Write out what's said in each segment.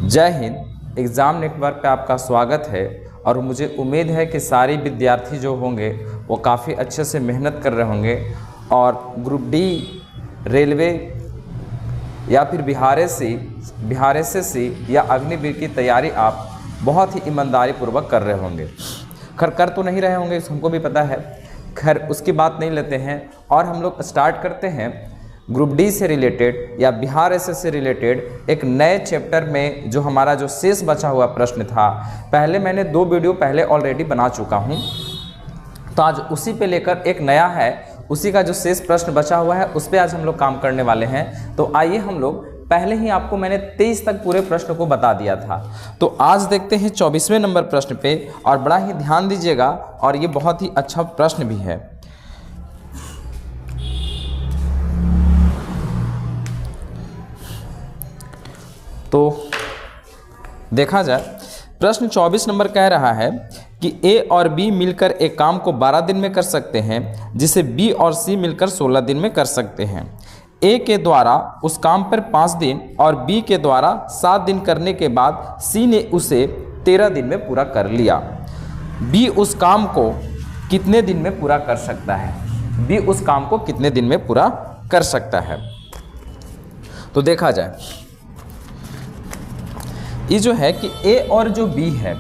जय Hind. Exam network पे आपका स्वागत है और मुझे उम्मीद है कि सारे विद्यार्थी जो होंगे वो काफ़ी अच्छे से मेहनत कर रहे होंगे और ग्रुप डी, रेलवे या फिर बिहार एसएससी या अग्निवीर की तैयारी आप बहुत ही ईमानदारी पूर्वक कर रहे होंगे। खैर कर तो नहीं रहे होंगे, हमको भी पता है। खैर उसकी बात नहीं लेते हैं और हम लोग स्टार्ट करते हैं ग्रुप डी से रिलेटेड या बिहार एसएससी से रिलेटेड एक नए चैप्टर में जो हमारा जो शेष बचा हुआ प्रश्न था। पहले मैंने 2 वीडियो पहले ऑलरेडी बना चुका हूं, तो आज उसी पे लेकर एक नया है, उसी का जो शेष प्रश्न बचा हुआ है उस पर आज हम लोग काम करने वाले हैं। तो आइए हम लोग, पहले ही आपको मैंने 23 तक पूरे प्रश्न को बता दिया था, तो आज देखते हैं 24वें नंबर प्रश्न पे। और बड़ा ही ध्यान दीजिएगा और ये बहुत ही अच्छा प्रश्न भी है। तो देखा जाए, प्रश्न 24 नंबर कह रहा है कि ए और बी मिलकर एक काम को 12 दिन में कर सकते हैं, जिसे बी और सी मिलकर 16 दिन में कर सकते हैं। ए के द्वारा उस काम पर 5 दिन और बी के द्वारा 7 दिन करने के बाद सी ने उसे 13 दिन में पूरा कर लिया। बी उस काम को कितने दिन में पूरा कर सकता है? बी उस काम को कितने दिन में पूरा कर सकता है? तो देखा जाए, ये जो है कि ए और जो बी है,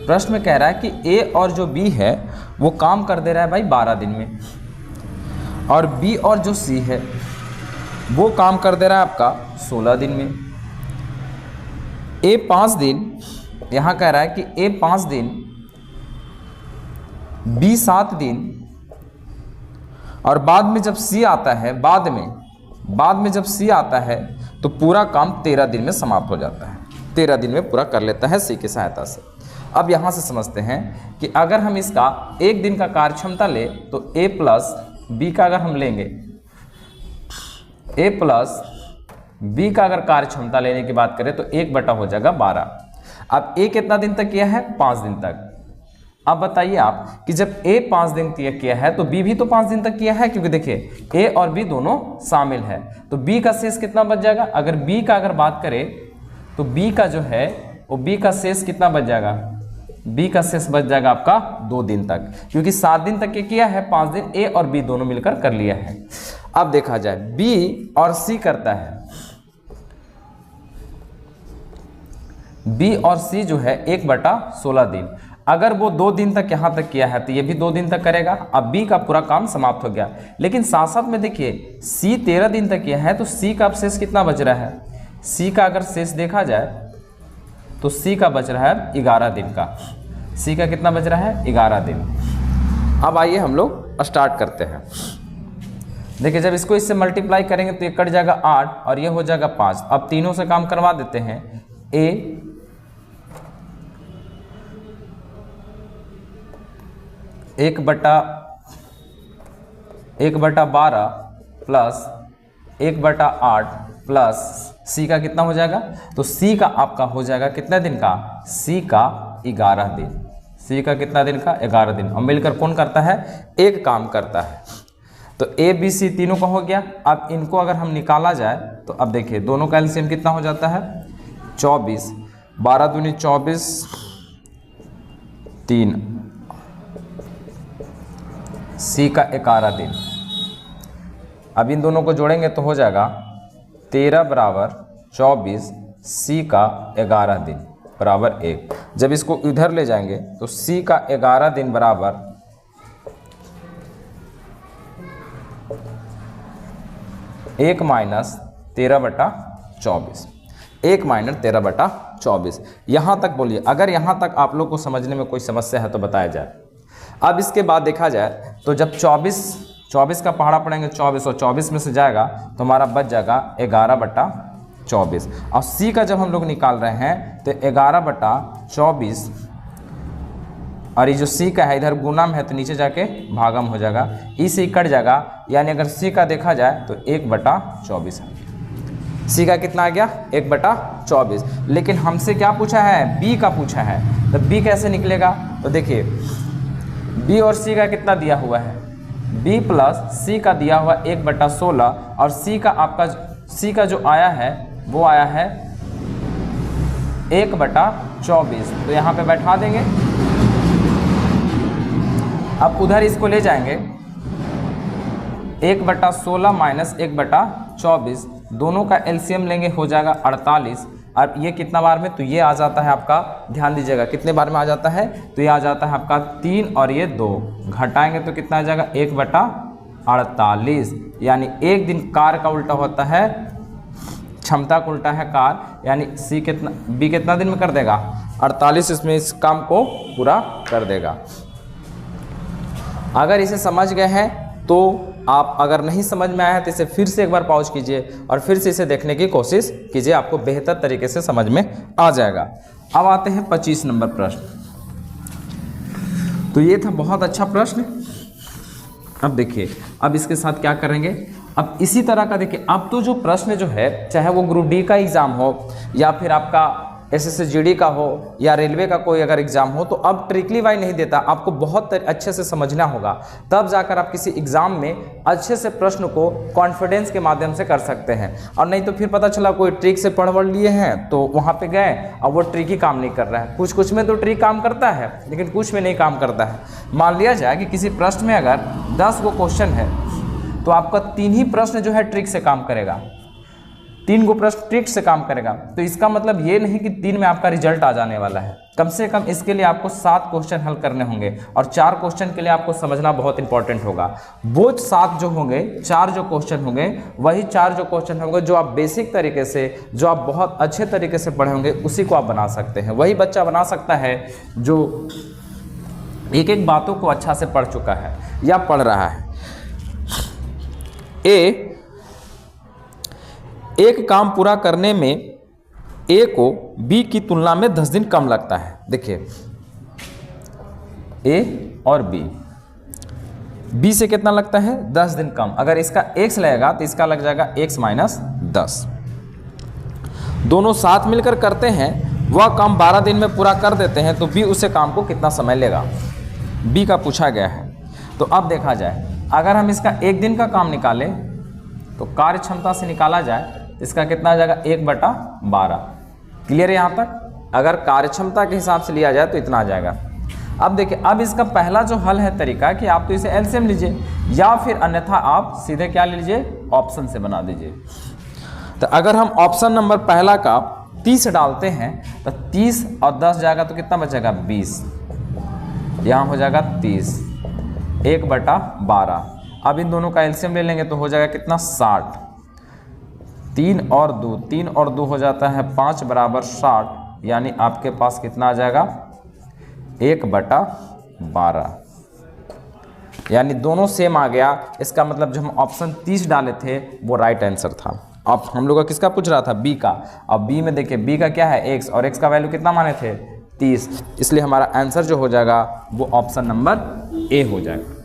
प्रश्न में कह रहा है कि ए और जो बी है वो काम कर दे रहा है भाई 12 दिन में, और बी और जो सी है वो काम कर दे रहा है आपका 16 दिन में। ए 5 दिन, यहाँ कह रहा है कि ए 5 दिन, बी 7 दिन, और बाद में जब सी आता है, बाद में जब सी आता है तो पूरा काम 13 दिन में समाप्त हो जाता है, 13 दिन में पूरा कर लेता है सी की सहायता से। अब यहाँ से समझते हैं कि अगर हम इसका 1 दिन का कार्य क्षमता ले तो ए प्लस बी का अगर हम लेंगे, ए प्लस बी का अगर कार्य क्षमता लेने की बात करें तो 1/12 हो जाएगा 12। अब ए कितना दिन तक किया है? 5 दिन तक। अब बताइए आप कि जब ए 5 दिन किया है तो बी भी तो 5 दिन तक किया है, क्योंकि देखिए ए और बी दोनों शामिल है, तो बी का शेष कितना बच जाएगा? अगर बी का अगर बात करें तो बी का जो है वो बी का शेष कितना बच जाएगा? बी का शेष बच जाएगा आपका 2 दिन तक, क्योंकि 7 दिन तक ये किया है, 5 दिन ए और बी दोनों मिलकर कर लिया है। अब देखा जाए, बी और सी करता है, बी और सी जो है 1/16 दिन। अगर वो 2 दिन तक यहाँ तक किया है तो ये भी 2 दिन तक करेगा। अब बी का पूरा काम समाप्त हो गया, लेकिन साथ साथ में देखिए सी 13 दिन तक किया है, तो सी का शेष कितना बच रहा है? सी का अगर शेष देखा जाए तो सी का बच रहा है 11 दिन का। सी का कितना बच रहा है? 11 दिन। अब आइए हम लोग स्टार्ट करते हैं। देखिए, जब इसको इससे मल्टीप्लाई करेंगे तो ये कट जाएगा 8 और ये हो जाएगा 5। अब तीनों से काम करवा देते हैं। ए 1/12 प्लस 1/8 प्लस सी का कितना हो जाएगा? तो सी का आपका हो जाएगा कितने दिन का? सी का 11 दिन। सी का कितना दिन का? 11 दिन। और मिलकर कौन करता है? एक काम करता है। तो ए बी सी तीनों का हो गया। अब इनको अगर हम निकाला जाए तो अब देखिए दोनों का एलसीएम कितना हो जाता है? 24। 12 दूनी 24, 3, सी का 11 दिन। अब इन दोनों को जोड़ेंगे तो हो जाएगा 13 = 24, सी का 11 दिन बराबर 1। जब इसको इधर ले जाएंगे तो सी का 11 दिन बराबर 1 - 13/24। 1 - 13/24। यहाँ तक बोलिए, अगर यहाँ तक आप लोग को समझने में कोई समस्या है तो बताया जाए। अब इसके बाद देखा जाए तो जब 24 का पहाड़ा पड़ेंगे 24 और 24 में से जाएगा तो हमारा बच जाएगा 11/24। और सी का जब हम लोग निकाल रहे हैं तो 11/24, और ये जो सी का है इधर गुणम है तो नीचे जाके भागम हो जाएगा, ई से कट जाएगा, यानी अगर सी का देखा जाए तो 1/24 है। सी का कितना आ गया? 1/24। लेकिन हमसे क्या पूछा है? बी का पूछा है, तो बी कैसे निकलेगा? तो देखिए बी और सी का कितना दिया हुआ है? बी प्लस सी का दिया हुआ 1/16 और सी का आपका सी का जो आया है वो आया है 1/24, तो यहाँ पे बैठा देंगे। अब उधर इसको ले जाएंगे, 1/16 माइनस 1/24, दोनों का एलसीएम लेंगे, हो जाएगा 48। और ये कितना बार में, तो ये आ जाता है आपका, ध्यान दीजिएगा कितने बार में आ जाता है, तो ये आ जाता है आपका 3 और ये 2, घटाएंगे तो कितना आ जाएगा 1/48। यानी एक दिन कार का उल्टा होता है, क्षमता का उल्टा है कार, यानी बी कितना दिन में कर देगा 48, इसमें इस काम को पूरा कर देगा। अगर इसे समझ गए हैं तो आप, अगर नहीं समझ में आया है तो इसे फिर से एक बार पॉज कीजिए और फिर से इसे देखने की कोशिश कीजिए, आपको बेहतर तरीके से समझ में आ जाएगा। अब आते हैं 25 नंबर प्रश्न। तो ये था बहुत अच्छा प्रश्न। अब देखिए, अब इसके साथ क्या करेंगे, अब इसी तरह का देखिए, अब तो जो प्रश्न जो है, चाहे वो ग्रुप डी का एग्ज़ाम हो या फिर आपका SSGD का हो या रेलवे का कोई अगर एग्ज़ाम हो, तो अब ट्रिकली वाई नहीं देता, आपको बहुत अच्छे से समझना होगा, तब जाकर आप किसी एग्ज़ाम में अच्छे से प्रश्न को कॉन्फिडेंस के माध्यम से कर सकते हैं। और नहीं तो फिर पता चला कोई ट्रिक से पढ़ लिए हैं तो वहाँ पे गए, अब वो ट्रिक ही काम नहीं कर रहा है। कुछ में तो ट्रिक काम करता है, लेकिन कुछ में नहीं काम करता है। मान लिया जाए कि किसी प्रश्न में अगर 10 गो क्वेश्चन है, तो आपका 3 ही प्रश्न जो है ट्रिक से काम करेगा, 3 गो प्रश्न ट्रिक से काम करेगा। तो इसका मतलब ये नहीं कि 3 में आपका रिजल्ट आ जाने वाला है। कम से कम इसके लिए आपको 7 क्वेश्चन हल करने होंगे, और 4 क्वेश्चन के लिए आपको समझना बहुत इंपॉर्टेंट होगा। वो 7 जो होंगे, 4 जो क्वेश्चन होंगे, वही 4 जो क्वेश्चन होंगे जो आप बेसिक तरीके से, जो आप बहुत अच्छे तरीके से पढ़े होंगे, उसी को आप बना सकते हैं। वही बच्चा बना सकता है जो एक एक बातों को अच्छा से पढ़ चुका है या पढ़ रहा है। एक काम पूरा करने में ए को बी की तुलना में 10 दिन कम लगता है। देखिए, ए और बी से कितना लगता है 10 दिन कम। अगर इसका x लगेगा तो इसका लग जाएगा x माइनस 10। दोनों साथ मिलकर करते हैं, वह काम 12 दिन में पूरा कर देते हैं, तो बी उसे काम को कितना समय लेगा, बी का पूछा गया है। तो अब देखा जाए, अगर हम इसका 1 दिन का काम निकालें तो कार्य क्षमता से निकाला जाए, इसका कितना आ जाएगा 1/12। क्लियर है यहाँ तक? अगर कार्य क्षमता के हिसाब से लिया जाए तो इतना आ जाएगा। अब देखिए, अब इसका पहला जो हल है तरीका कि आप तो इसे एलसीएम लीजिए, या फिर अन्यथा आप सीधे क्या लीजिए, ऑप्शन से बना दीजिए। तो अगर हम ऑप्शन नंबर पहला का 30 डालते हैं तो 30 और 10 जाएगा तो कितना बचेगा 20, यहाँ हो जाएगा 30, 1/12। अब इन दोनों का एलसीएम ले लेंगे तो हो जाएगा कितना 60, 3 और 2 हो जाता है 5 बराबर 60, यानी आपके पास कितना आ जाएगा 1/12, यानी दोनों सेम आ गया। इसका मतलब जो हम ऑप्शन 30 डाले थे वो राइट आंसर था। अब हम लोग का किसका पूछ रहा था, बी का। अब बी में देखिए, बी का क्या है x, और x का वैल्यू कितना माने थे 30, इसलिए हमारा आंसर जो हो जाएगा वो ऑप्शन नंबर ए हो जाएगा।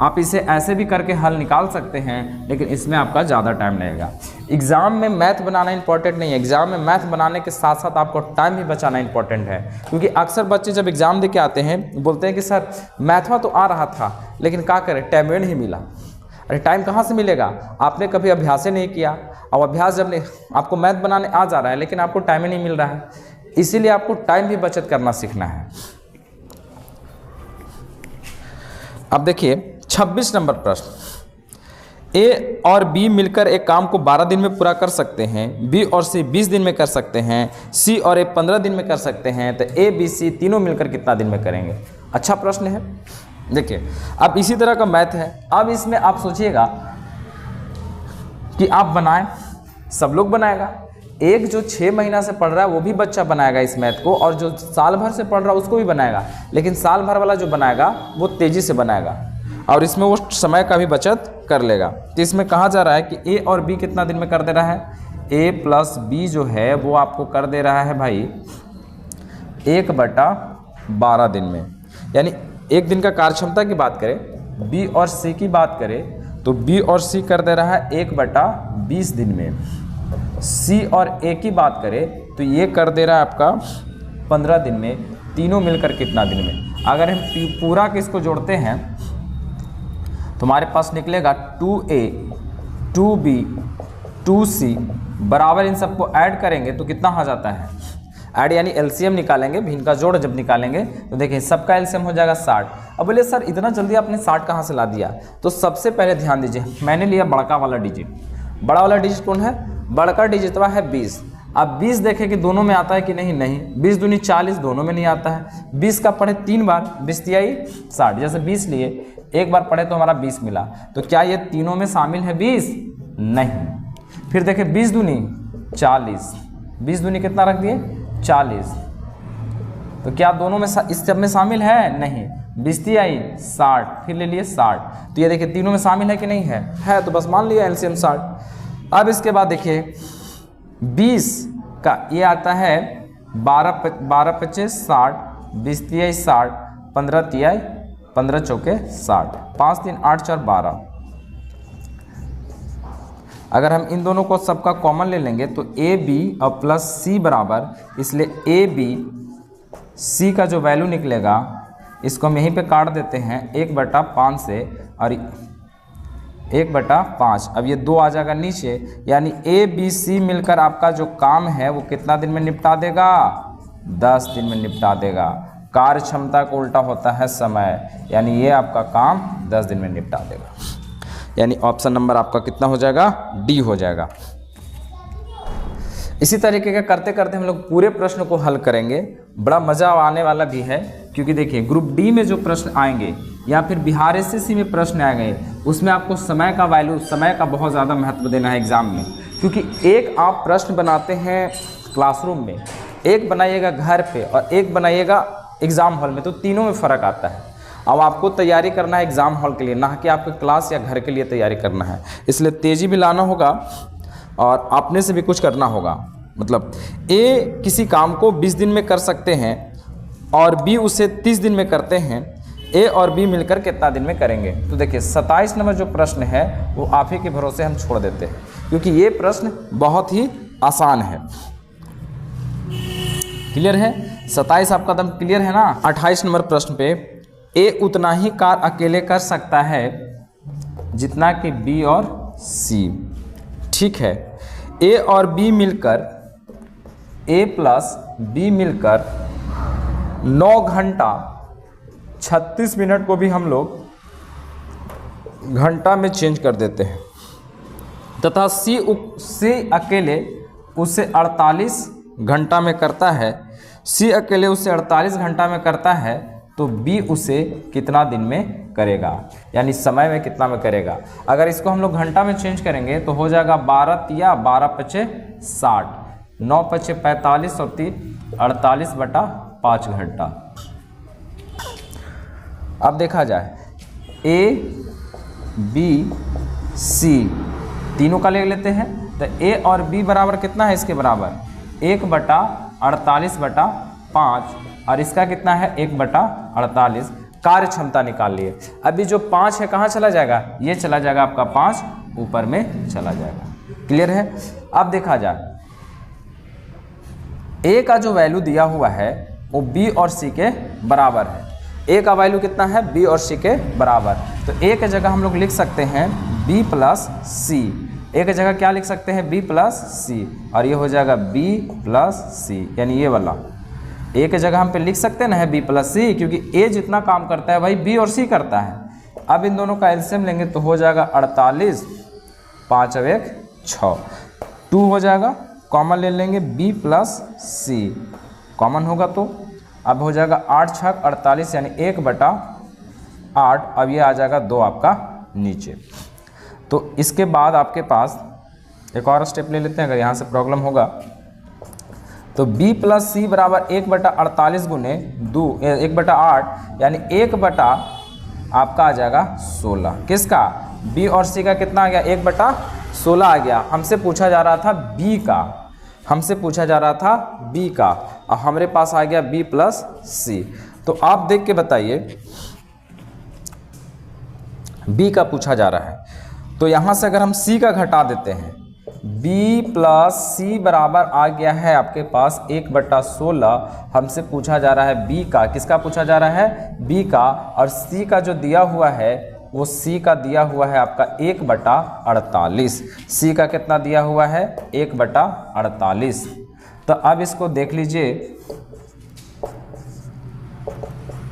आप इसे ऐसे भी करके हल निकाल सकते हैं, लेकिन इसमें आपका ज़्यादा टाइम लगेगा। एग्ज़ाम में मैथ बनाना इंपॉर्टेंट नहीं है, एग्ज़ाम में मैथ बनाने के साथ साथ आपको टाइम भी बचाना इंपॉर्टेंट है। क्योंकि अक्सर बच्चे जब एग्ज़ाम दे के आते हैं बोलते हैं कि सर मैथवा तो आ रहा था, लेकिन क्या करें, टाइम नहीं मिला। अरे टाइम कहाँ से मिलेगा, आपने कभी अभ्यास ही नहीं किया। और अभ्यास जब नहीं, आपको मैथ बनाने आ जा रहा है लेकिन आपको टाइम ही नहीं मिल रहा है, इसीलिए आपको टाइम भी बचत करना सीखना है। अब देखिए 26 नंबर प्रश्न, ए और बी मिलकर एक काम को 12 दिन में पूरा कर सकते हैं, बी और सी 20 दिन में कर सकते हैं, सी और ए 15 दिन में कर सकते हैं, तो ए बी सी तीनों मिलकर कितना दिन में करेंगे। अच्छा प्रश्न है। देखिए, अब इसी तरह का मैथ है। अब इसमें आप सोचिएगा कि आप बनाएं, सब लोग बनाएगा। एक जो 6 महीना से पढ़ रहा है वो भी बच्चा बनाएगा इस मैथ को, और जो साल भर से पढ़ रहा है उसको भी बनाएगा, लेकिन साल भर वाला जो बनाएगा वो तेज़ी से बनाएगा और इसमें वो समय का भी बचत कर लेगा। तो इसमें कहा जा रहा है कि ए और बी कितना दिन में कर दे रहा है, ए प्लस बी जो है वो आपको कर दे रहा है भाई 1/12 दिन में। यानी एक दिन का कार्यक्षमता की बात करें, बी और सी की बात करें तो बी और सी कर दे रहा है 1/20 दिन में। सी और ए की बात करें तो ये कर दे रहा है आपका 15 दिन में। तीनों मिलकर कितना दिन में। अगर हम पूरा के इसको जोड़ते हैं तो हमारे पास निकलेगा 2a 2b 2c बराबर, इन सबको ऐड करेंगे तो कितना हो जाता है। ऐड यानी एलसीएम निकालेंगे, भी इनका जोड़ जब निकालेंगे तो देखिए सबका एलसीएम हो जाएगा 60। अब बोले सर इतना जल्दी आपने 60 कहाँ से ला दिया? तो सबसे पहले ध्यान दीजिए, मैंने लिया बड़का वाला डिजिट। बड़ा वाला डिजिट कौन है? बड़का डिजिटवा है 20। अब 20 देखें कि दोनों में आता है कि नहीं, नहीं। 20 दूनी 40, दोनों में नहीं आता है। 20 का पढ़े 3 बार, 20 तियाई 60, जैसे 20 लिए एक बार पढ़े तो हमारा 20 मिला। तो क्या ये तीनों में शामिल है 20? नहीं। फिर देखें 20 दूनी 40, 20 दूनी कितना रख दिए? 40। तो क्या दोनों में इस सब में शामिल है? नहीं। 20 तियाई 60, फिर ले लिए 60। तो ये देखिए तीनों में शामिल है कि नहीं है? तो बस मान लिया एलसीएम 60। अब इसके बाद देखिए 20 का ये आता है 12 पच्चीस 60, 20 तियाई 60, 15 तियाई 15 चौके 60, 5 3 8 4 12। अगर हम इन दोनों को सबका कॉमन ले लेंगे तो ए बी और प्लस सी बराबर, इसलिए ए बी सी का जो वैल्यू निकलेगा इसको हम यहीं पे काट देते हैं 1/5 से, और 1/5। अब ये 2 आ जाएगा नीचे, यानी ए बी सी मिलकर आपका जो काम है वो कितना दिन में निपटा देगा? 10 दिन में निपटा देगा। कार्य क्षमता को उल्टा होता है समय, यानी ये आपका काम 10 दिन में निपटा देगा। यानी ऑप्शन नंबर आपका कितना हो जाएगा? डी हो जाएगा। इसी तरीके का करते करते हम लोग पूरे प्रश्न को हल करेंगे। बड़ा मज़ा आने वाला भी है, क्योंकि देखिए ग्रुप डी में जो प्रश्न आएंगे या फिर बिहार एसएससी में प्रश्न आएंगे उसमें आपको समय का वैल्यू, समय का बहुत ज़्यादा महत्व देना है एग्ज़ाम में। क्योंकि एक आप प्रश्न बनाते हैं क्लासरूम में, एक बनाइएगा घर पे और एक बनाइएगा एग्ज़ाम हॉल में, तो तीनों में फ़र्क आता है। अब आपको तैयारी करना है एग्ज़ाम हॉल के लिए, ना कि आपके क्लास या घर के लिए तैयारी करना है। इसलिए तेज़ी भी लाना होगा और अपने से भी कुछ करना होगा। मतलब ए किसी काम को 20 दिन में कर सकते हैं और बी उसे 30 दिन में करते हैं, ए और बी मिलकर कितना दिन में करेंगे? तो देखिए 27 नंबर जो प्रश्न है वो आप ही के भरोसे हम छोड़ देते हैं, क्योंकि ये प्रश्न बहुत ही आसान है। क्लियर है? 27 आपका दम क्लियर है ना? 28 नंबर प्रश्न पे ए उतना ही कार्य अकेले कर सकता है जितना कि बी और सी। ठीक है, ए और बी मिलकर, ए प्लस बी मिलकर 9 घंटा 36 मिनट को भी हम लोग घंटा में चेंज कर देते हैं, तथा सी अकेले उसे 48 घंटा में करता है। सी अकेले उसे 48 घंटा में करता है, तो बी उसे कितना दिन में करेगा? यानी समय में कितना में करेगा? अगर इसको हम लोग घंटा में चेंज करेंगे तो हो जाएगा 12 तिया 12 पचे 60, 9 पचे 45 और 3 48/5 घंटा। अब देखा जाए ए बी सी तीनों का ले लेते हैं, तो ए और बी बराबर कितना है? इसके बराबर 1/48/5 और इसका कितना है? 1/48। कार्य क्षमता निकाल लिए। अभी जो 5 है कहाँ चला जाएगा? ये चला जाएगा आपका 5 ऊपर में चला जाएगा। क्लियर है? अब देखा जाए ए का जो वैल्यू दिया हुआ है वो बी और सी के बराबर है। ए का वैल्यू कितना है? बी और सी के बराबर। तो ए की जगह हम लोग लिख सकते हैं बी प्लस सी। ए की जगह क्या लिख सकते हैं? बी प्लस सी, और ये हो जाएगा बी प्लस सी, यानी ये वाला। ए की जगह हम पे लिख सकते हैं ना है बी प्लस सी, क्योंकि ए जितना काम करता है वही बी और सी करता है। अब इन दोनों का एलसीएम लेंगे तो हो जाएगा 48, 5 और 1 6, 2 हो जाएगा। कॉमन ले लेंगे बी प्लस सी, कॉमन होगा तो अब हो जाएगा 8 6 48, यानी 1/8। अब ये आ जाएगा 2 आपका नीचे। तो इसके बाद आपके पास एक और स्टेप ले लेते हैं, अगर यहाँ से प्रॉब्लम होगा तो b प्लस सी बराबर 1/48 गुने 1/8, यानी 1/ आपका आ जाएगा 16। किसका? b और c का कितना आ गया? 1/16 आ गया। हमसे पूछा जा रहा था b का, हमसे पूछा जा रहा था b का, और हमारे पास आ गया b प्लस सी। तो आप देख के बताइए, b का पूछा जा रहा है, तो यहाँ से अगर हम c का घटा देते हैं, b प्लस सी बराबर आ गया है आपके पास 1/16। हमसे पूछा जा रहा है b का, किसका पूछा जा रहा है? b का, और c का जो दिया हुआ है वो c का दिया हुआ है आपका 1/48। c का कितना दिया हुआ है? 1/48। तो अब इसको देख लीजिए,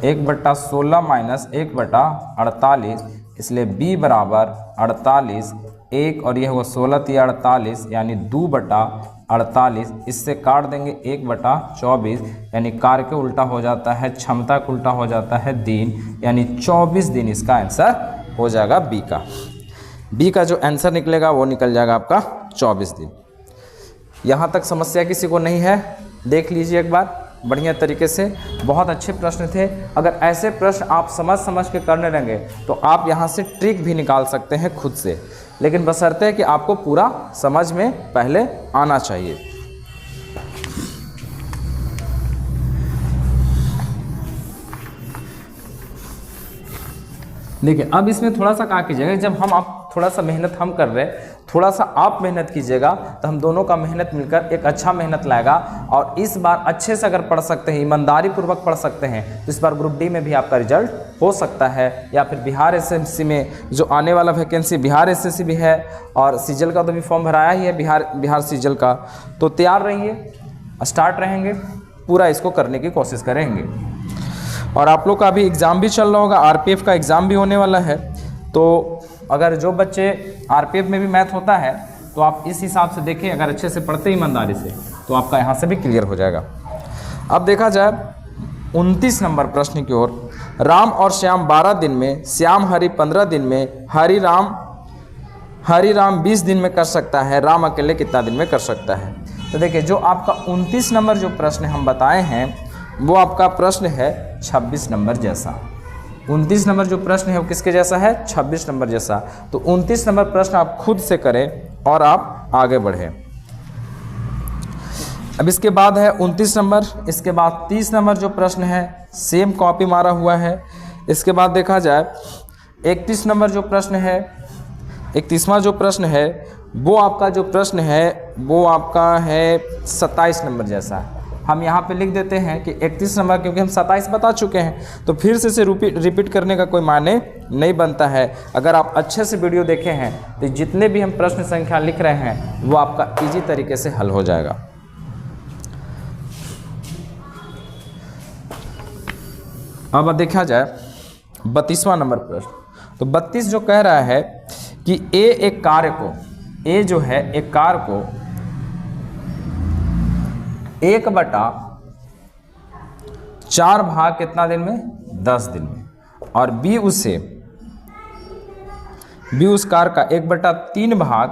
1/16 माइनस 1/48, इसलिए b बराबर 48, 1 और यह हुआ 16 × 48 यानी 2/48, इससे काट देंगे 1/24, यानी कार्य के उल्टा हो जाता है, क्षमता के उल्टा हो जाता है दिन, यानी 24 दिन इसका आंसर हो जाएगा बी का जो आंसर निकलेगा वो निकल जाएगा आपका 24 दिन। यहाँ तक समस्या किसी को नहीं है? देख लीजिए एक बार बढ़िया तरीके से, बहुत अच्छे प्रश्न थे। अगर ऐसे प्रश्न आप समझ के करने रहेंगे तो आप यहाँ से ट्रिक भी निकाल सकते हैं खुद से, लेकिन बशर्ते कि आपको पूरा समझ में पहले आना चाहिए। देखिए अब इसमें थोड़ा सा क्या कीजिएगा, जब हम आप थोड़ा सा मेहनत हम कर रहे हैं, थोड़ा सा आप मेहनत कीजिएगा तो हम दोनों का मेहनत मिलकर एक अच्छा मेहनत लाएगा। और इस बार अच्छे से अगर पढ़ सकते हैं, ईमानदारी पूर्वक पढ़ सकते हैं, तो इस बार ग्रुप डी में भी आपका रिजल्ट हो सकता है, या फिर बिहार एसएससी में जो आने वाला वैकेंसी बिहार एसएससी भी है और सीजल का तो भी फॉर्म भराया ही है, बिहार सीजल का। तो तैयार रहिए, स्टार्ट रहेंगे, पूरा इसको करने की कोशिश करेंगे। और आप लोग का अभी एग्ज़ाम भी चल रहा होगा, आरपीएफ का एग्ज़ाम भी होने वाला है, तो अगर जो बच्चे आरपीएफ में भी मैथ होता है तो आप इस हिसाब से देखें, अगर अच्छे से पढ़ते ईमानदारी से तो आपका यहाँ से भी क्लियर हो जाएगा। अब देखा जाए 29 नंबर प्रश्न की ओर। राम और श्याम 12 दिन में, श्याम हरि 15 दिन में, हरि राम 20 दिन में कर सकता है, राम अकेले कितना दिन में कर सकता है? तो देखिए जो आपका 29 नंबर जो प्रश्न हम बताए हैं वो आपका प्रश्न है 26 नंबर जैसा। 29 नंबर जो प्रश्न है वो किसके जैसा है? 26 नंबर जैसा। तो 29 नंबर प्रश्न आप खुद से करें और आप आगे बढ़ें। अब इसके बाद है 29 नंबर, इसके बाद 30 नंबर जो प्रश्न है सेम कॉपी मारा हुआ है। इसके बाद देखा जाए 31 नंबर जो प्रश्न है, 31वां जो प्रश्न है वो आपका जो प्रश्न है वो आपका है 27 नंबर जैसा। हम यहाँ पे लिख देते हैं कि 31 नंबर, क्योंकि हम 27 बता चुके हैं तो फिर से रिपीट करने का कोई माने नहीं बनता है। अगर आप अच्छे से वीडियो देखे हैं तो जितने भी हम प्रश्न संख्या लिख रहे हैं वो आपका इजी तरीके से हल हो जाएगा। अब देखा जाए 32वां नंबर प्रश्न। तो 32 जो कह रहा है कि एक कार्य को, ए जो है एक कार्य को 1/4 भाग कितना दिन में? 10 दिन में, और बी उस कार्य का 1/3 भाग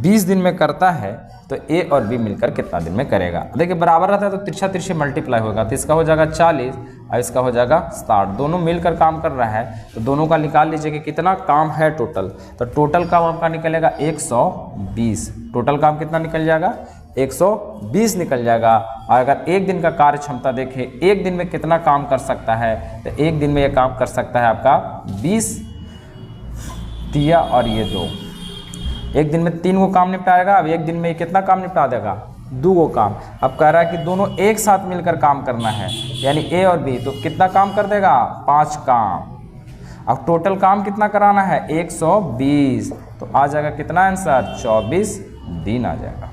20 दिन में करता है, तो ए और बी मिलकर कितना दिन में करेगा? देखिए बराबर रहता है तो तिरछा तिरछे मल्टीप्लाई होगा, तो इसका हो जाएगा 40 और इसका हो जाएगा 60। दोनों मिलकर काम कर रहा है तो दोनों का निकाल लीजिए कि कितना काम है टोटल। तो टोटल काम आपका निकलेगा 120। टोटल काम कितना निकल जाएगा? 120 निकल जाएगा। और अगर एक दिन का कार्य क्षमता देखें, एक दिन में कितना काम कर सकता है, तो एक दिन में ये काम कर सकता है आपका 20 दिया और ये 2। एक दिन में 3 को काम निपटाएगा, अब एक दिन में कितना काम निपटा देगा? 2 को काम। अब कह रहा है कि दोनों एक साथ मिलकर काम करना है, यानी ए और बी, तो कितना काम कर देगा? 5 काम। अब टोटल काम कितना कराना है? 120। तो आ जाएगा कितना आंसर? 24 दिन आ जाएगा।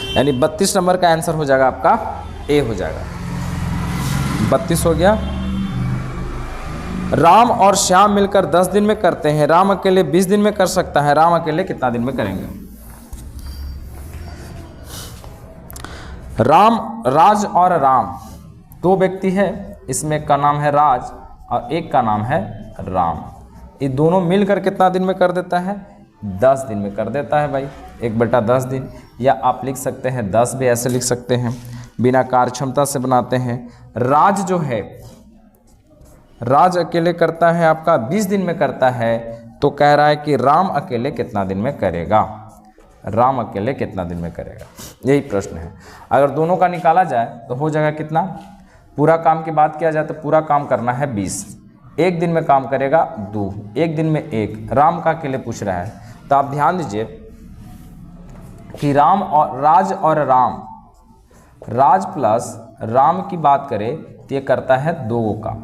यानी 32 नंबर का आंसर हो जाएगा आपका ए हो जाएगा। 32 हो गया। राम और श्याम मिलकर 10 दिन में करते हैं, राम अकेले 20 दिन में कर सकता है, राम अकेले कितना दिन में करेंगे? राज और राम 2 व्यक्ति है, इसमें एक का नाम है राज और एक का नाम है राम। ये दोनों मिलकर कितना दिन में कर देता है? 10 दिन में कर देता है भाई, 1/10 दिन। या आप लिख सकते हैं 10 भी ऐसे लिख सकते हैं, बिना कार्य क्षमता से बनाते हैं। राज जो है, राज अकेले करता है आपका 20 दिन में करता है, तो कह रहा है कि राम अकेले कितना दिन में करेगा? राम अकेले कितना दिन में करेगा? यही प्रश्न है। अगर दोनों का निकाला जाए तो हो जाएगा कितना? पूरा काम की बात किया जाए तो पूरा काम करना है 20, एक दिन में काम करेगा 2, एक दिन में 1। राम का अकेले पूछ रहा है, तो आप ध्यान दीजिए कि राम और राम, राज प्लस राम की बात करें तो ये करता है 2 काम।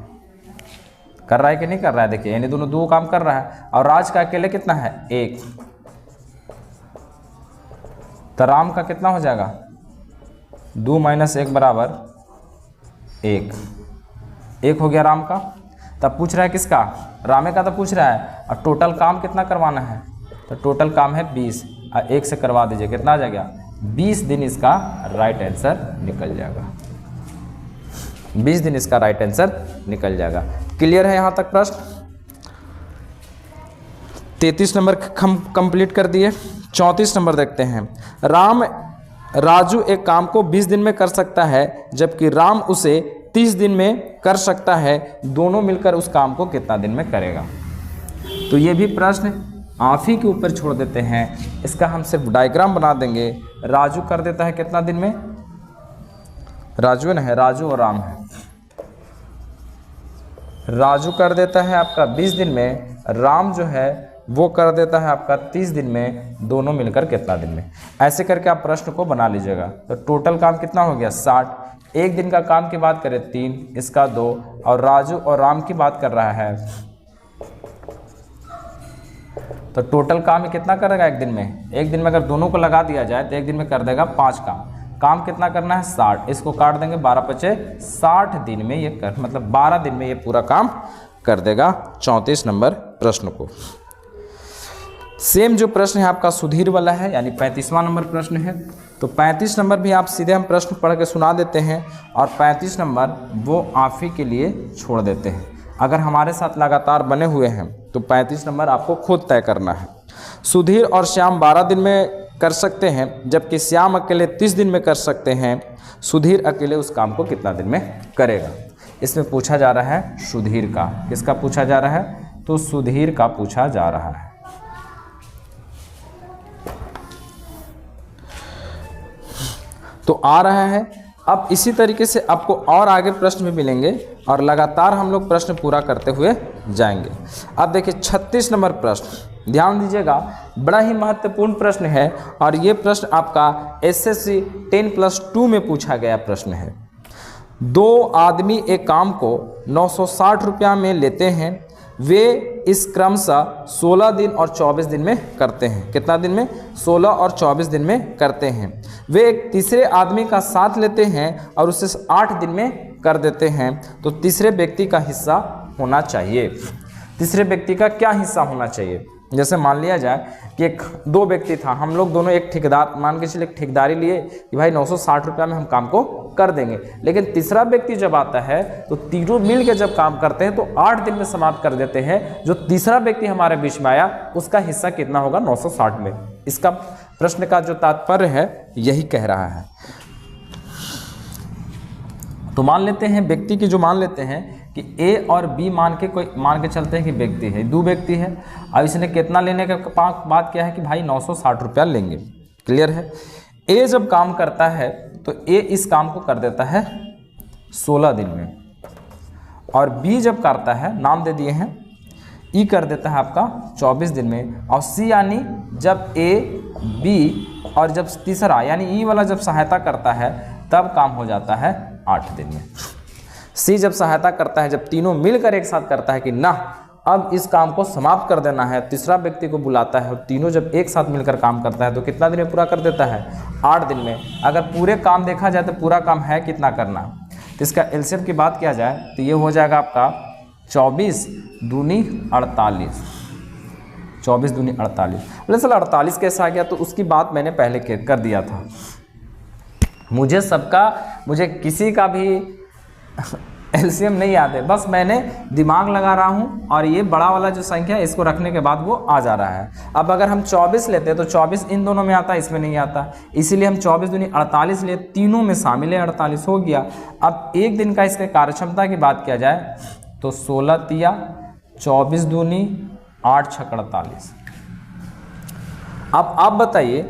कर रहा है कि नहीं कर रहा है? देखिए यानी दोनों 2 काम कर रहा है, और राज का अकेले कितना है? 1। तो राम का कितना हो जाएगा, 2 - 1 बराबर 1, 1 हो गया राम का। तब पूछ रहा है किसका, रामे का तो पूछ रहा है, और टोटल काम कितना करवाना है, तो टोटल काम है 20, और 1 से करवा दीजिए, कितना आ जाएगा 20 दिन इसका राइट आंसर निकल जाएगा, 20 दिन इसका राइट आंसर निकल जाएगा। क्लियर है यहाँ तक प्रश्न? 33 नंबर हम कंप्लीट कर दिए। 34 नंबर देखते हैं। राजू एक काम को 20 दिन में कर सकता है जबकि राम उसे 30 दिन में कर सकता है, दोनों मिलकर उस काम को कितना दिन में करेगा। तो ये भी प्रश्न आप ही के ऊपर छोड़ देते हैं, इसका हम सिर्फ डायग्राम बना देंगे। राजू कर देता है कितना दिन में, राजू है, राजू और राम है। राजू कर देता है आपका 20 दिन में, राम जो है वो कर देता है आपका 30 दिन में, दोनों मिलकर कितना दिन में। ऐसे करके आप प्रश्न को बना लीजिएगा। तो टोटल काम कितना हो गया 60, एक दिन का काम की बात करें 3, इसका 2, और राजू और राम की बात कर रहा है, तो टोटल काम कितना करेगा एक दिन में। एक दिन में अगर दोनों को लगा दिया जाए तो एक दिन में कर देगा 5 काम कितना करना है 60, इसको काट देंगे 12×5 = 60 दिन में ये कर, मतलब 12 दिन में ये पूरा काम कर देगा। 34 नंबर प्रश्न को। सेम जो प्रश्न है आपका सुधीर वाला है, यानी 35वां नंबर प्रश्न है। तो 35 नंबर भी आप सीधे हम प्रश्न पढ़ के सुना देते हैं, और 35 नंबर वो आप ही के लिए छोड़ देते हैं। अगर हमारे साथ लगातार बने हुए हैं तो 35 नंबर आपको खुद तय करना है। सुधीर और श्याम 12 दिन में कर सकते हैं जबकि श्याम अकेले 30 दिन में कर सकते हैं, सुधीर अकेले उस काम को कितना दिन में करेगा। इसमें पूछा जा रहा है सुधीर का, किसका पूछा जा रहा है, तो सुधीर का पूछा जा रहा है। तो आ रहा है। अब इसी तरीके से आपको और आगे प्रश्न भी मिलेंगे और लगातार हम लोग प्रश्न पूरा करते हुए जाएंगे। अब देखिए 36 नंबर प्रश्न, ध्यान दीजिएगा, बड़ा ही महत्वपूर्ण प्रश्न है और ये प्रश्न आपका SSC 10+2 में पूछा गया प्रश्न है। 2 आदमी एक काम को 960 रुपया में लेते हैं, वे इस क्रमशः 16 दिन और 24 दिन में करते हैं। कितना दिन में, 16 और 24 दिन में करते हैं। वे एक तीसरे आदमी का साथ लेते हैं और उसे 8 दिन में कर देते हैं, तो तीसरे व्यक्ति का हिस्सा होना चाहिए। तीसरे व्यक्ति का क्या हिस्सा होना चाहिए। जैसे मान लिया जाए कि 2 व्यक्ति था, हम लोग दोनों एक ठेकेदार, मान के चलिए ठेकेदारी लिए कि भाई 960 रुपया में हम काम को कर देंगे, लेकिन तीसरा व्यक्ति जब आता है तो तीनों मिल के जब काम करते हैं तो 8 दिन में समाप्त कर देते हैं। जो तीसरा व्यक्ति हमारे बीच में आया उसका हिस्सा कितना होगा, 960 में। इसका प्रश्न का जो तात्पर्य है यही कह रहा है। तो मान लेते हैं व्यक्ति की, जो मान लेते हैं कि A और B मान के चलते हैं कि व्यक्ति है, 2 व्यक्ति है। अब इसने कितना लेने का बात किया है कि भाई 960 रुपया लेंगे। क्लियर है। A जब काम करता है तो A इस काम को कर देता है 16 दिन में, और B जब करता है, नाम दे दिए हैं, E कर देता है आपका 24 दिन में, और C यानी जब A, B और जब तीसरा यानी E वाला जब सहायता करता है तब काम हो जाता है 8 दिन में। C जब सहायता करता है, जब तीनों मिलकर एक साथ करता है कि ना अब इस काम को समाप्त कर देना है, तीसरा व्यक्ति को बुलाता है और तीनों जब एक साथ मिलकर काम करता है तो कितना दिन में पूरा कर देता है, 8 दिन में। अगर पूरे काम देखा जाए तो पूरा काम है कितना करना, तो इसका एलसीएम की बात किया जाए तो ये हो जाएगा आपका 24 दूनी 48। 24 दूनी 48। बोले सर 48 कैसे आ गया, तो उसकी बात मैंने पहले कर दिया था। मुझे किसी का भी एलसीएम नहीं याद है, बस मैंने दिमाग लगा रहा हूँ और ये बड़ा वाला जो संख्या है इसको रखने के बाद वो आ जा रहा है। अब अगर हम 24 लेते हैं तो 24 इन दोनों में आता है, इसमें नहीं आता, इसीलिए हम 24 दूनी 48 ले, तीनों में शामिल है, 48 हो गया। अब एक दिन का इसके कार्यक्षमता की बात किया जाए तो 16 तिया 24 दूनी 8 छक 48। अब आप बताइए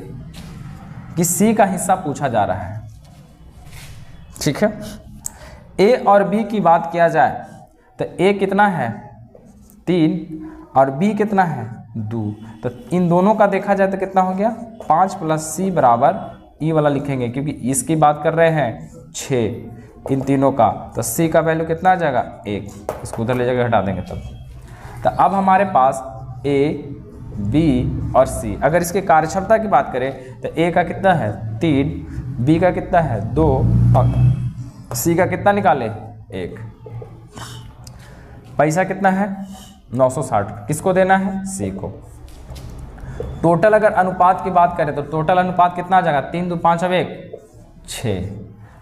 कि सी का हिस्सा पूछा जा रहा है, ठीक है। ए और बी की बात किया जाए तो ए कितना है 3 और बी कितना है 2, तो इन दोनों का देखा जाए तो कितना हो गया 5 + C बराबर ई वाला लिखेंगे क्योंकि इसकी बात कर रहे हैं 6 इन तीनों का, तो C का वैल्यू कितना आ जाएगा 1, इसको उधर ले जाकर हटा देंगे तब। तो अब हमारे पास A बी और सी। अगर इसके कार्यक्षमता की बात करें तो ए का कितना है 3, बी का कितना है 2 और सी का कितना निकाले 1। पैसा कितना है 960, किसको देना है सी को। टोटल अगर अनुपात की बात करें तो टोटल अनुपात कितना आ जाएगा 3 2 5 अब 1 6।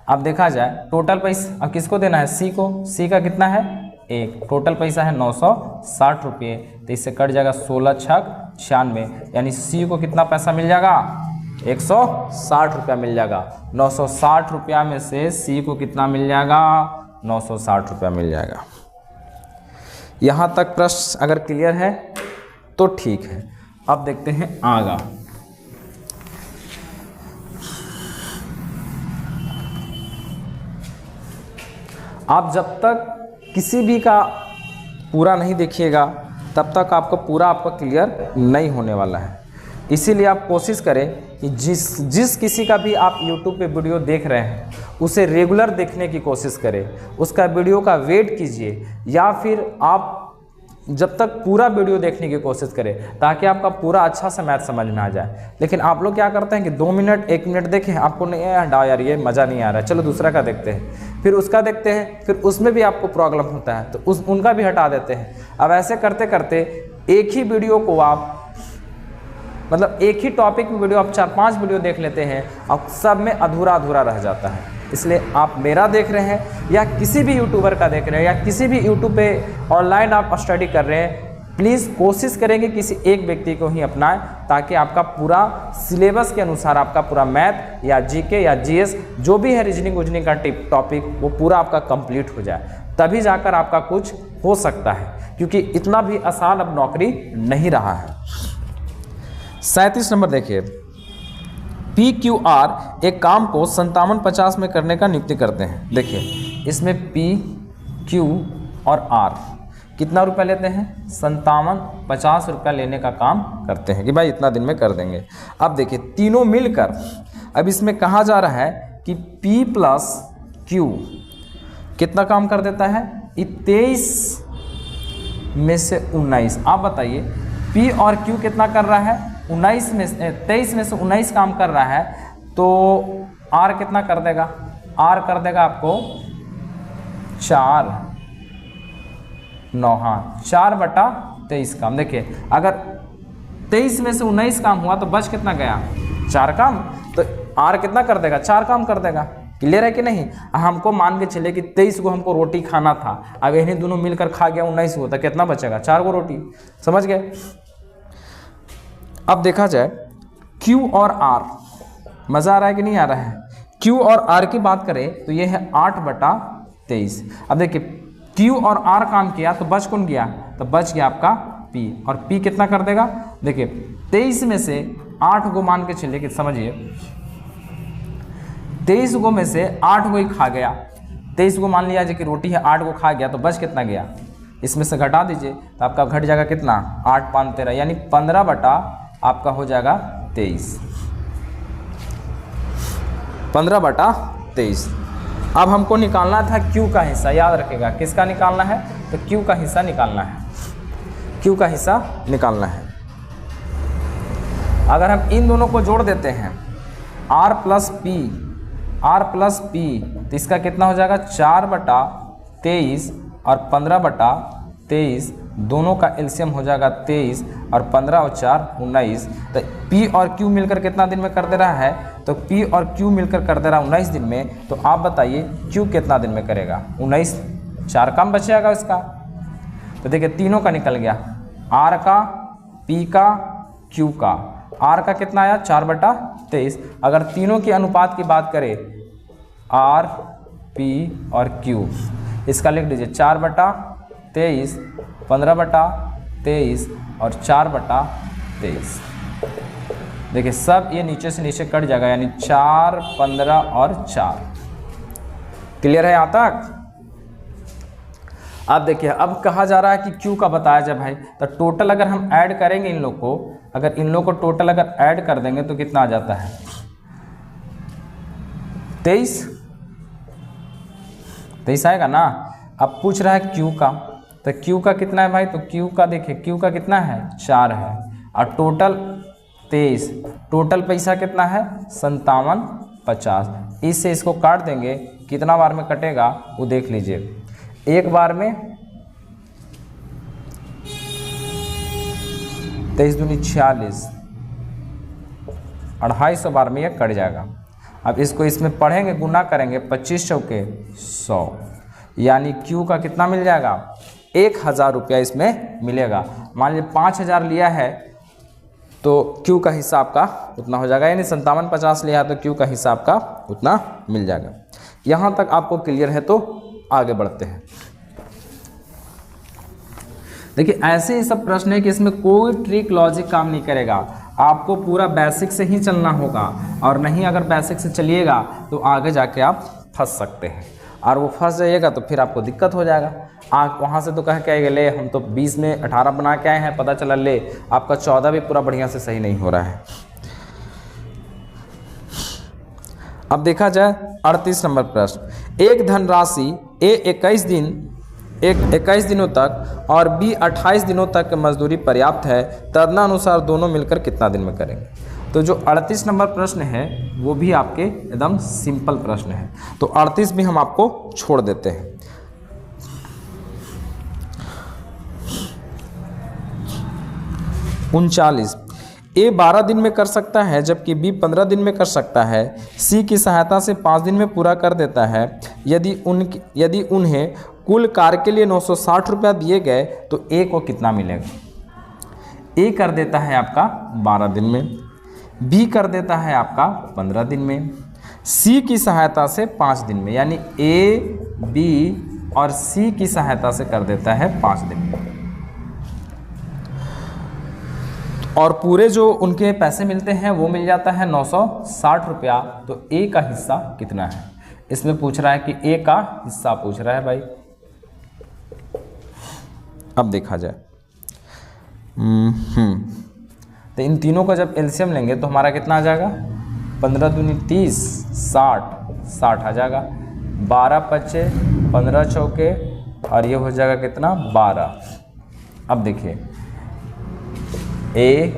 अब देखा जाए टोटल पैसा अब किसको देना है सी को, सी का कितना है 1, टोटल पैसा है 960 रुपये, तो इससे कट जाएगा 16 छक 96, यानी सी को कितना पैसा मिल जाएगा 160 रुपया मिल जाएगा। 960 रुपया में से सी को कितना मिल जाएगा 960 रुपया मिल जाएगा। यहाँ तक प्रश्न अगर क्लियर है तो ठीक है। अब देखते हैं आगा। आप जब तक किसी भी का पूरा नहीं देखिएगा तब तक आपका क्लियर नहीं होने वाला है। इसीलिए आप कोशिश करें कि जिस किसी का भी आप YouTube पे वीडियो देख रहे हैं उसे रेगुलर देखने की कोशिश करें, उसका वीडियो का वेट कीजिए, या फिर आप जब तक पूरा वीडियो देखने की कोशिश करें ताकि आपका पूरा अच्छा से मैथ समझ में आ जाए। लेकिन आप लोग क्या करते हैं कि 2 मिनट 1 मिनट देखें, आपको नहीं हटाओ यार ये मज़ा नहीं आ रहा है, चलो दूसरा का देखते हैं, फिर उसका देखते हैं, फिर उसमें भी आपको प्रॉब्लम होता है तो उनका भी हटा देते हैं। अब ऐसे करते करते एक ही वीडियो को आप मतलब एक ही टॉपिक में वीडियो आप 4-5 वीडियो देख लेते हैं और सब में अधूरा अधूरा रह जाता है। इसलिए आप मेरा देख रहे हैं या किसी भी यूट्यूबर का देख रहे हैं या किसी भी यूट्यूब पे ऑनलाइन आप स्टडी कर रहे हैं, प्लीज़ कोशिश करेंगे किसी एक व्यक्ति को ही अपनाएं ताकि आपका पूरा सिलेबस के अनुसार आपका पूरा मैथ या जीके या जीएस जो भी है रीजनिंग उजनिंग का टॉपिक वो पूरा आपका कंप्लीट हो जाए, तभी जाकर आपका कुछ हो सकता है, क्योंकि इतना भी आसान अब नौकरी नहीं रहा है। 37 नंबर देखिए, PQR एक काम को 5750 में करने का नियुक्ति करते हैं। देखिए इसमें P, Q और R कितना रुपया लेते हैं 5750 रुपया लेने का काम करते हैं कि भाई इतना दिन में कर देंगे। अब देखिए तीनों मिलकर अब इसमें कहा जा रहा है कि P प्लस Q कितना काम कर देता है 23 में से 19। आप बताइए P और Q कितना कर रहा है 23 में से 19 काम कर रहा है, तो R कितना कर देगा, R कर देगा आपको 4 9 हाँ 4/23 काम। देखिए अगर 23 में से 19 काम हुआ तो बच कितना गया 4 काम, तो R कितना कर देगा 4 काम कर देगा। क्लियर है कि नहीं। हमको मान के चले कि 23 को हमको रोटी खाना था, अब इन्हीं दोनों मिलकर खा गया 19 को, तो कितना बचेगा 4 को रोटी। समझ गए। अब देखा जाए Q और R, मज़ा आ रहा है कि नहीं आ रहा है। Q और R की बात करें तो ये है 8/23। अब देखिए Q और R काम किया तो बच कौन गया, तो बच गया आपका P, और P कितना कर देगा। देखिए 23 में से 8 को मान के चलिए कि समझिए 23 को में से 8 को ही खा गया, 23 को मान लिया कि रोटी है 8 को खा गया, तो बच कितना गया, इसमें से घटा दीजिए तो आपका घट जाएगा कितना 8 5 13, यानी 15 बटा आपका हो जाएगा 23, 15/23। अब हमको निकालना था Q का हिस्सा, याद रखेगा किसका निकालना है, तो Q का हिस्सा निकालना है, Q का हिस्सा निकालना है। अगर हम इन दोनों को जोड़ देते हैं R प्लस P, तो इसका कितना हो जाएगा 4/23 और 15/23, दोनों का एलसीएम हो जाएगा 23 और 15 और 4 19। तो P और Q मिलकर कितना दिन में कर दे रहा है, तो P और Q मिलकर कर दे रहा है 19 दिन में। तो आप बताइए Q कितना दिन में करेगा 19, 4 काम बचेगा इसका। तो देखिए तीनों का निकल गया, R का, P का, Q का। R का कितना आया 4/23। अगर तीनों की अनुपात की बात करें R, P और Q, इसका लिख दीजिए 4/23, 15/23 और 4/23। देखिए सब ये नीचे से नीचे कट जाएगा, यानी 4 15 और 4। क्लियर है यहाँ तक। अब देखिए अब कहा जा रहा है कि Q का बताया जाए भाई, तो टोटल अगर हम ऐड करेंगे इन लोग को, अगर इन लोग को टोटल अगर ऐड कर देंगे तो कितना आ जाता है 23 आएगा ना। अब पूछ रहा है Q का, तो Q का कितना है भाई, तो Q का देखिए Q का कितना है 4 है, और टोटल 23, टोटल पैसा कितना है 5750। इससे इसको काट देंगे, कितना बार में कटेगा वो देख लीजिए। एक बार में 23 दूनी 46, 250 बार में ये कट जाएगा। अब इसको इसमें पढ़ेंगे, गुना करेंगे, 25 चौके 100, यानी क्यू का कितना मिल जाएगा 1000 रुपया इसमें मिलेगा। मान लीजिए 5000 लिया है तो क्यू का हिस्सा आपका उतना हो जाएगा, यानी 5750 लिया है तो क्यू का हिस्सा आपका उतना मिल जाएगा। यहाँ तक आपको क्लियर है तो आगे बढ़ते हैं। देखिए ऐसे ही सब प्रश्न है कि इसमें कोई ट्रिक लॉजिक काम नहीं करेगा, आपको पूरा बेसिक से ही चलना होगा, और नहीं अगर बेसिक से चलिएगा तो आगे जाके आप फंस सकते हैं, और वो फंस जाइएगा तो फिर आपको दिक्कत हो जाएगा। आप वहाँ से तो कह के आएंगे ले हम तो 20 में 18 बना के आए हैं, पता चला ले आपका 14 भी पूरा बढ़िया से सही नहीं हो रहा है। अब देखा जाए 38 नंबर प्रश्न, एक धनराशि ए 21 दिनों तक और बी 28 दिनों तक मजदूरी पर्याप्त है, तदनुसार दोनों मिलकर कितना दिन में करेंगे। तो जो 38 नंबर प्रश्न है वो भी आपके एकदम सिंपल प्रश्न है, तो 38 भी हम आपको छोड़ देते हैं। उनचालीस, ए 12 दिन में कर सकता है जबकि बी 15 दिन में कर सकता है, सी की सहायता से 5 दिन में पूरा कर देता है। यदि उन्हें कुल कार्य के लिए 960 रुपया दिए गए तो ए को कितना मिलेगा। ए कर देता है आपका 12 दिन में, बी कर देता है आपका 15 दिन में, सी की सहायता से 5 दिन में, यानी ए, बी और सी की सहायता से कर देता है 5 दिन में, और पूरे जो उनके पैसे मिलते हैं वो मिल जाता है 960 रुपया। तो ए का हिस्सा कितना है, इसमें पूछ रहा है कि ए का हिस्सा पूछ रहा है भाई। अब देखा जाए तो इन तीनों का जब एलसीएम लेंगे तो हमारा कितना आ जाएगा, 15 दूनी 30, 60 आ जाएगा, 12 पच्चे 15 चौके, और ये हो जाएगा कितना 12। अब देखिए ए,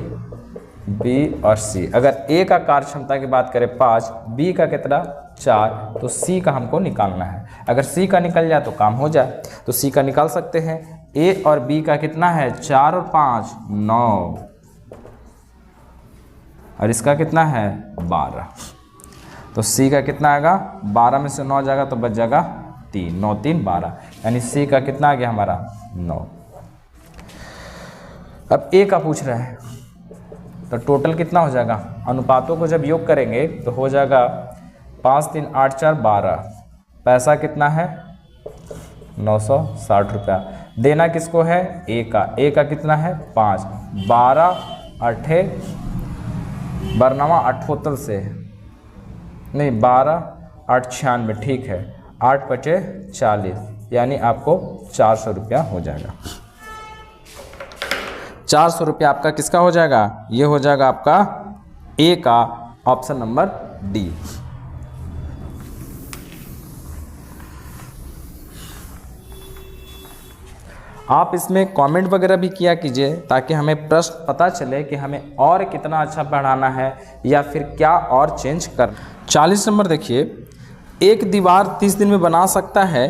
बी और सी, अगर ए का कार्य क्षमता की बात करें 5, बी का कितना 4, तो सी का हमको निकालना है। अगर सी का निकल जाए तो काम हो जाए, तो सी का निकाल सकते हैं। ए और बी का कितना है 4 और 5 9, और इसका कितना है 12, तो सी का कितना आएगा 12 में से 9 जाएगा तो बच जाएगा 3, 9 3 12, यानी सी का कितना आ गया हमारा 9। अब ए का पूछ रहा है तो टोटल कितना हो जाएगा, अनुपातों को जब योग करेंगे तो हो जाएगा 5 3 8 4 12, पैसा कितना है 960 रुपया। देना किसको है ए का कितना है 5, 12 8 बरनामा 78 से नहीं 12 8 96, ठीक है, 8 पचे 40, यानी आपको 400 रुपया हो जाएगा। 400 रुपया आपका किसका हो जाएगा, ये हो जाएगा आपका ए का, ऑप्शन नंबर डी। आप इसमें कमेंट वगैरह भी किया कीजिए ताकि हमें प्रश्न पता चले कि हमें और कितना अच्छा पढ़ाना है या फिर क्या और चेंज कर। 40 नंबर देखिए, एक दीवार 30 दिन में बना सकता है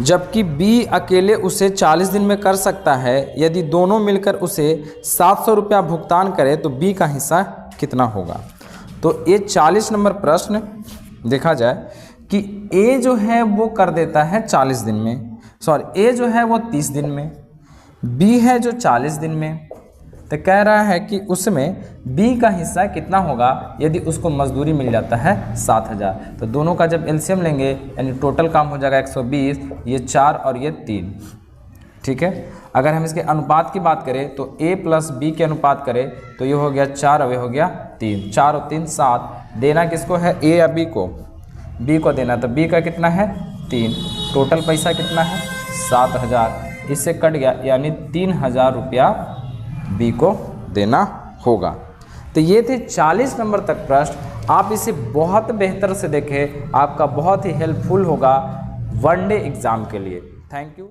जबकि बी अकेले उसे 40 दिन में कर सकता है। यदि दोनों मिलकर उसे 700 रुपया भुगतान करें तो बी का हिस्सा कितना होगा। तो ये 40 नंबर प्रश्न देखा जाए कि ए जो है वो कर देता है 40 दिन में, सॉरी ए जो है वो 30 दिन में, बी है जो 40 दिन में, तो कह रहा है कि उसमें बी का हिस्सा कितना होगा यदि उसको मजदूरी मिल जाता है 7000। तो दोनों का जब एलसीएम लेंगे यानी टोटल काम हो जाएगा 120, ये 4 और ये 3, ठीक है। अगर हम इसके अनुपात की बात करें तो a प्लस बी के अनुपात करें तो ये हो गया 4 और ये हो गया 3, 4 और 3 7। देना किसको है ए या बी को, बी को देना, तो बी का कितना है 3, टोटल पैसा कितना है 7000, इससे कट गया यानी 3000 रुपया बी को देना होगा। तो ये थे 40 नंबर तक प्रश्न। आप इसे बहुत बेहतर से देखें, आपका बहुत ही हेल्पफुल होगा वनडे एग्ज़ाम के लिए। Thank you.